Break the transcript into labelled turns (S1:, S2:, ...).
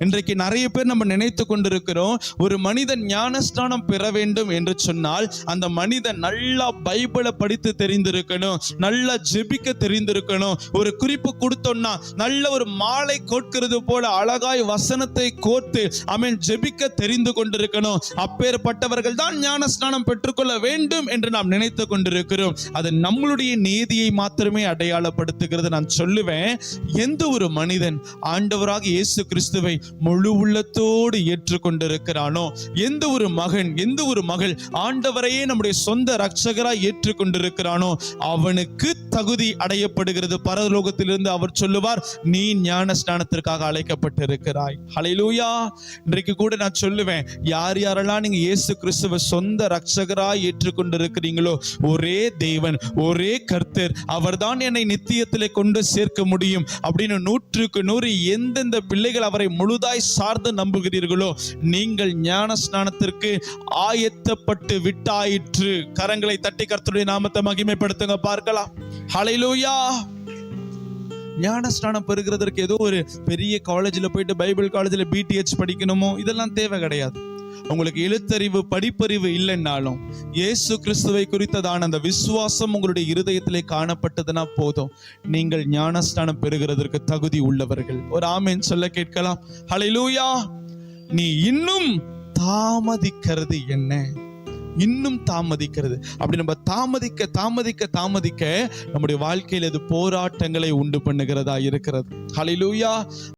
S1: இன்றைக்கு நிறைய பேர் நம்ம நினைத்து கொண்டிருக்கிறோம், ஒரு மனிதன் ஞானஸ்நானம் பெற வேண்டும் என்று சொன்னால் அந்த மனிதன் நல்லா பைபிளை படித்து தெரிந்திருக்கணும், நல்லா ஜெபிக்க தெரிந்திருக்கணும். ஒரு குறிப்பு கொடுத்தோம்னா நல்ல ஒரு மாலை கோர்க்கிறது போல அழகாய் வசனத்தை கோர்த்து அவன் ஜெபிக்க தெரிந்து கொண்டிருக்கணும். அப்பேற்பட்டவர்கள் தான் ஞானஸ்நானம் பெற்றுக்கொள்ள வேண்டும் என்று நாம் நினைத்து கொண்டிருக்கிறோம். அது நம்மளுடைய நீதியை மாத்திரமே அடையாளப்படுத்துகிறது. நான் சொல்லுவேன், எந்த ஒரு மனிதன் ஆண்டவராக இயேசு கிறிஸ்துவை முழு உள்ளத்தோடு ஏற்றுக்கொண்டிருக்கிறானோ, எந்த ஒரு மகன் எந்த ஒரு மகள் ஆண்டவரையே நம்முடைய சொந்த இரட்சகராய் ஏற்றுக்கொண்டிருக்கிறானோ அவனுக்கு தகுதி அடையப்படுகிறது. பரலோகத்திலிருந்து அவர் சொல்லுவார், நீ ஞான ஸ்நானத்திற்காக அழைக்கப்பட்டிருக்கிறாய். ஹல்லேலூயா. இன்றைக்கு கூட நான் சொல்லுவேன், யார் யாரெல்லாம் நீங்க இயேசு கிறிஸ்துவை சொந்த இரட்சகராய் ஏற்றுக்கொண்டிருக்கிறீங்களோ, ஒரே தேவன் ஒரே கர்த்தர் அவர்தான் என்னை நித்தியத்திலே கொண்டு சேர்க்க முடியும் அப்படின்னு 100க்கு 100 எந்தெந்த பிள்ளைகள் அவரை முழுதாய் சார்ந்து நம்புகிறீர்களோ நீங்கள் ஞான ஸ்நானத்திற்கு ஆயத்தப்பட்டு விட்டாயிற்று. கரங்களை தட்டி கர்த்தருடைய நாமத்தை மகிமைப்படுத்துங்க பார்க்கலாம். ஹல்லேலூயா. ஞான ஸ்நானம் பெறுகிறதற்கு ஏதோ ஒரு பெரிய காலேஜில் போயிட்டு பைபிள் காலேஜில் பிடிஹெச் படிக்கணுமோ இதெல்லாம் தேவை கிடையாது. உங்களுக்கு எழுத்தறிவு படிப்பறிவு இல்லைன்னாலும் இயேசு கிறிஸ்துவை குறித்ததான அந்த விசுவாசம் உங்களுடைய இருதயத்திலே காணப்பட்டதுன்னா போதும், நீங்கள் ஞானஸ்நானம் பெறுகிறதற்கு தகுதி உள்ளவர்கள். ஒரு ஆமென் சொல்ல கேட்கலாம். ஹல்லேலூயா. நீ இன்னும் தாமதிக்கிறது என்ன? இன்னும் தாமதிக்கிறது. அப்படி நம்ம தாமதிக்க தாமதிக்க தாமதிக்க நம்முடைய வாழ்க்கையில் அது போராட்டங்களை உண்டு பண்ணுகிறதா இருக்கிறது. ஹல்லேலூயா.